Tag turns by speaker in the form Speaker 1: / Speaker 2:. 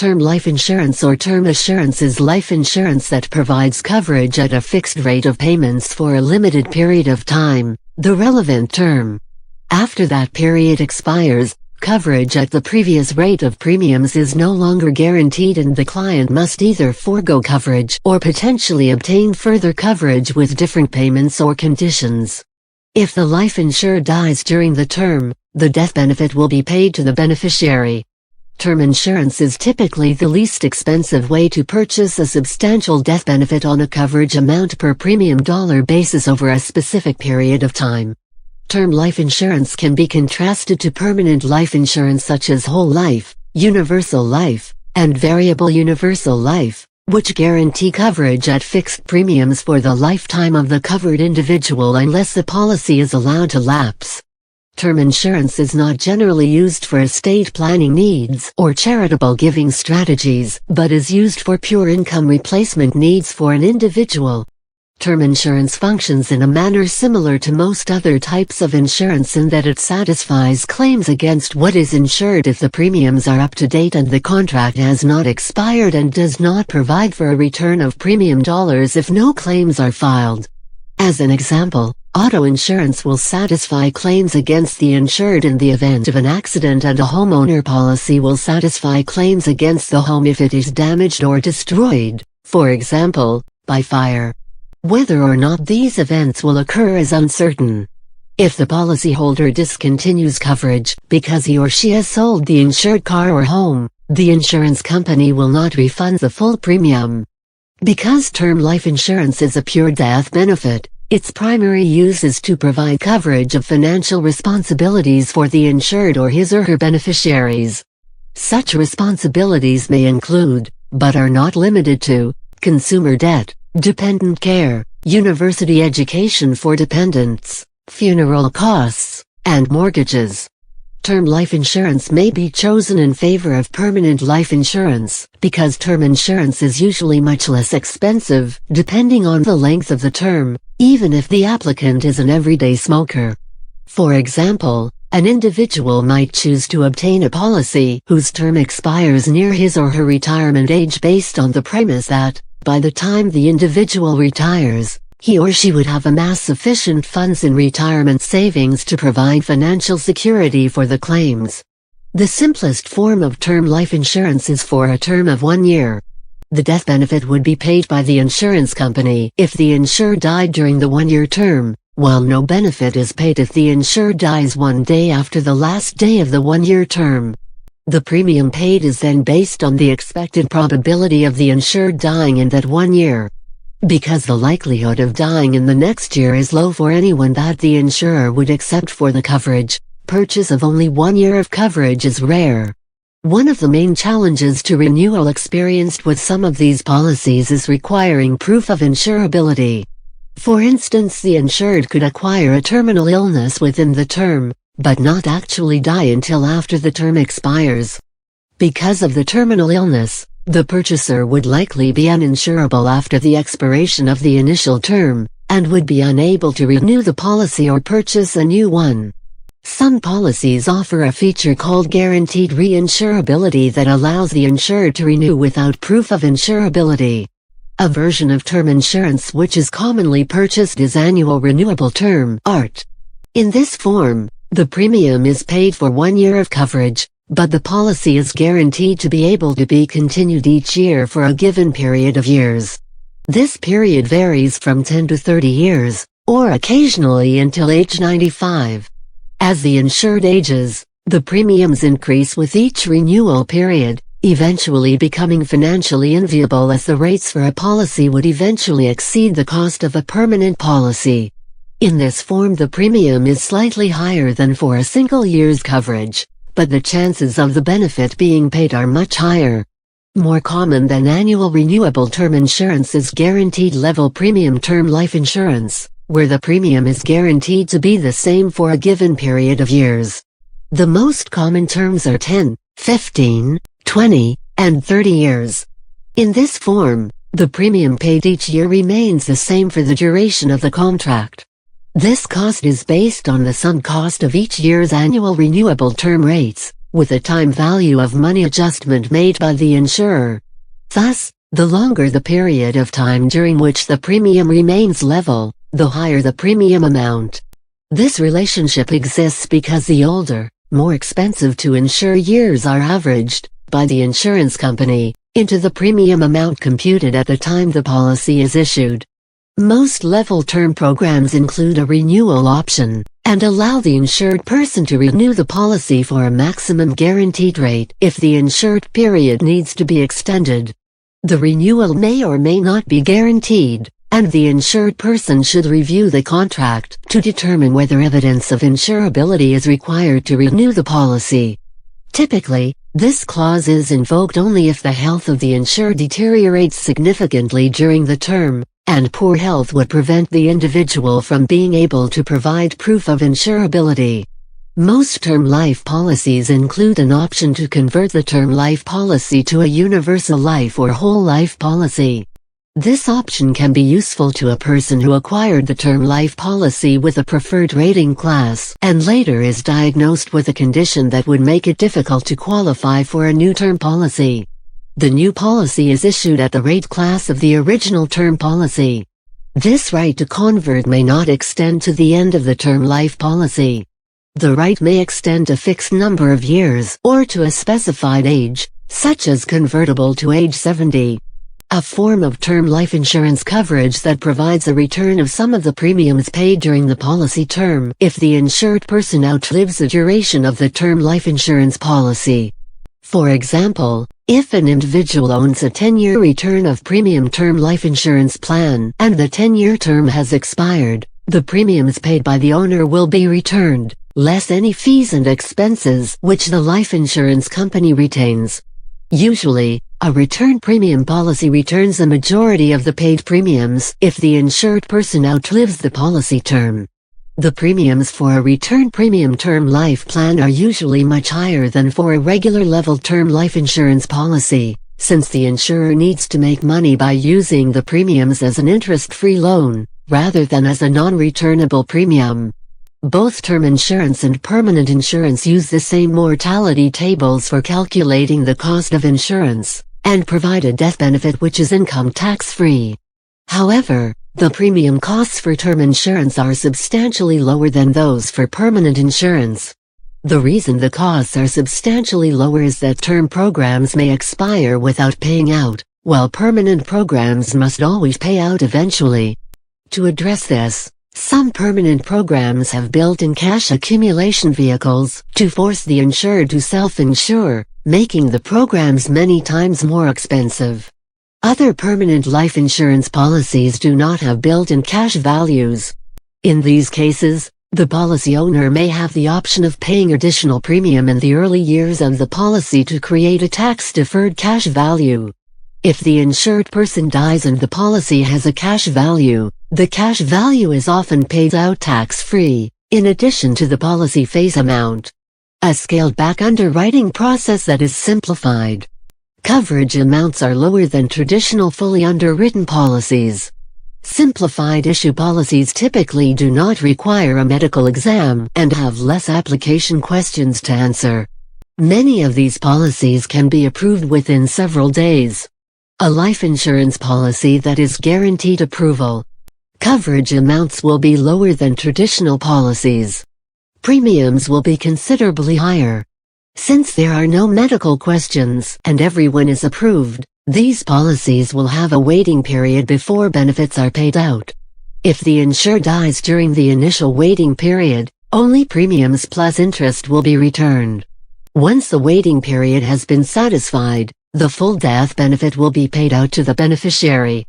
Speaker 1: Term life insurance or term assurance is life insurance that provides coverage at a fixed rate of payments for a limited period of time, the relevant term. After that period expires, coverage at the previous rate of premiums is no longer guaranteed and the client must either forego coverage or potentially obtain further coverage with different payments or conditions. If the life insured dies during the term, the death benefit will be paid to the beneficiary. Term insurance is typically the least expensive way to purchase a substantial death benefit on a coverage amount per premium dollar basis over a specific period of time. Term life insurance can be contrasted to permanent life insurance such as whole life, universal life, and variable universal life, which guarantee coverage at fixed premiums for the lifetime of the covered individual unless the policy is allowed to lapse. Term insurance is not generally used for estate planning needs or charitable giving strategies, but is used for pure income replacement needs for an individual. Term insurance functions in a manner similar to most other types of insurance in that it satisfies claims against what is insured if the premiums are up to date and the contract has not expired, and does not provide for a return of premium dollars if no claims are filed. As an example, auto insurance will satisfy claims against the insured in the event of an accident, and a homeowner policy will satisfy claims against the home if it is damaged or destroyed, for example, by fire. Whether or not these events will occur is uncertain. If the policyholder discontinues coverage because he or she has sold the insured car or home, the insurance company will not refund the full premium. Because term life insurance is a pure death benefit, its primary use is to provide coverage of financial responsibilities for the insured or his or her beneficiaries. Such responsibilities may include, but are not limited to, consumer debt, dependent care, university education for dependents, funeral costs, and mortgages. Term life insurance may be chosen in favor of permanent life insurance, because term insurance is usually much less expensive, depending on the length of the term, even if the applicant is an everyday smoker. For example, an individual might choose to obtain a policy whose term expires near his or her retirement age based on the premise that, by the time the individual retires, he or she would have amassed sufficient funds in retirement savings to provide financial security for the claims. The simplest form of term life insurance is for a term of 1 year. The death benefit would be paid by the insurance company if the insured died during the 1-year term, while no benefit is paid if the insured dies 1 day after the last day of the 1-year term. The premium paid is then based on the expected probability of the insured dying in that 1 year. Because the likelihood of dying in the next year is low for anyone that the insurer would accept for the coverage, purchase of only 1 year of coverage is rare. One of the main challenges to renewal experienced with some of these policies is requiring proof of insurability. For instance, the insured could acquire a terminal illness within the term, but not actually die until after the term expires. Because of the terminal illness, the purchaser would likely be uninsurable after the expiration of the initial term, and would be unable to renew the policy or purchase a new one. Some policies offer a feature called guaranteed reinsurability that allows the insured to renew without proof of insurability. A version of term insurance which is commonly purchased is annual renewable term (ART). In this form, the premium is paid for 1 year of coverage, but the policy is guaranteed to be able to be continued each year for a given period of years. This period varies from 10 to 30 years, or occasionally until age 95. As the insured ages, the premiums increase with each renewal period, eventually becoming financially enviable as the rates for a policy would eventually exceed the cost of a permanent policy. In this form, the premium is slightly higher than for a single year's coverage, but the chances of the benefit being paid are much higher. More common than annual renewable term insurance is guaranteed level premium term life insurance, where the premium is guaranteed to be the same for a given period of years. The most common terms are 10, 15, 20, and 30 years. In this form, the premium paid each year remains the same for the duration of the contract. This cost is based on the sum cost of each year's annual renewable term rates, with a time value of money adjustment made by the insurer. Thus, the longer the period of time during which the premium remains level, the higher the premium amount. This relationship exists because the older, more expensive to insure years are averaged, by the insurance company, into the premium amount computed at the time the policy is issued. Most level term programs include a renewal option, and allow the insured person to renew the policy for a maximum guaranteed rate if the insured period needs to be extended. The renewal may or may not be guaranteed, and the insured person should review the contract to determine whether evidence of insurability is required to renew the policy. Typically, this clause is invoked only if the health of the insured deteriorates significantly during the term, and poor health would prevent the individual from being able to provide proof of insurability. Most term life policies include an option to convert the term life policy to a universal life or whole life policy. This option can be useful to a person who acquired the term life policy with a preferred rating class and later is diagnosed with a condition that would make it difficult to qualify for a new term policy. The new policy is issued at the rate class of the original term policy. This right to convert may not extend to the end of the term life policy. The right may extend a fixed number of years or to a specified age, such as convertible to age 70. A form of term life insurance coverage that provides a return of some of the premiums paid during the policy term if the insured person outlives the duration of the term life insurance policy. For example, if an individual owns a 10-year return of premium term life insurance plan and the 10-year term has expired, the premiums paid by the owner will be returned, less any fees and expenses which the life insurance company retains. Usually, a return premium policy returns a majority of the paid premiums if the insured person outlives the policy term. The premiums for a return premium term life plan are usually much higher than for a regular level term life insurance policy, since the insurer needs to make money by using the premiums as an interest-free loan, rather than as a non-returnable premium. Both term insurance and permanent insurance use the same mortality tables for calculating the cost of insurance, and provide a death benefit which is income tax-free. However, the premium costs for term insurance are substantially lower than those for permanent insurance. The reason the costs are substantially lower is that term programs may expire without paying out, while permanent programs must always pay out eventually. To address this, some permanent programs have built-in cash accumulation vehicles to force the insured to self-insure, making the programs many times more expensive. Other permanent life insurance policies do not have built-in cash values. In these cases, the policy owner may have the option of paying additional premium in the early years of the policy to create a tax-deferred cash value. If the insured person dies and the policy has a cash value, the cash value is often paid out tax-free, in addition to the policy face amount. A scaled-back underwriting process that is simplified. Coverage amounts are lower than traditional fully underwritten policies. Simplified issue policies typically do not require a medical exam and have less application questions to answer. Many of these policies can be approved within several days. A life insurance policy that is guaranteed approval. Coverage amounts will be lower than traditional policies. Premiums will be considerably higher. Since there are no medical questions and everyone is approved, these policies will have a waiting period before benefits are paid out. If the insured dies during the initial waiting period, only premiums plus interest will be returned. Once the waiting period has been satisfied, the full death benefit will be paid out to the beneficiary.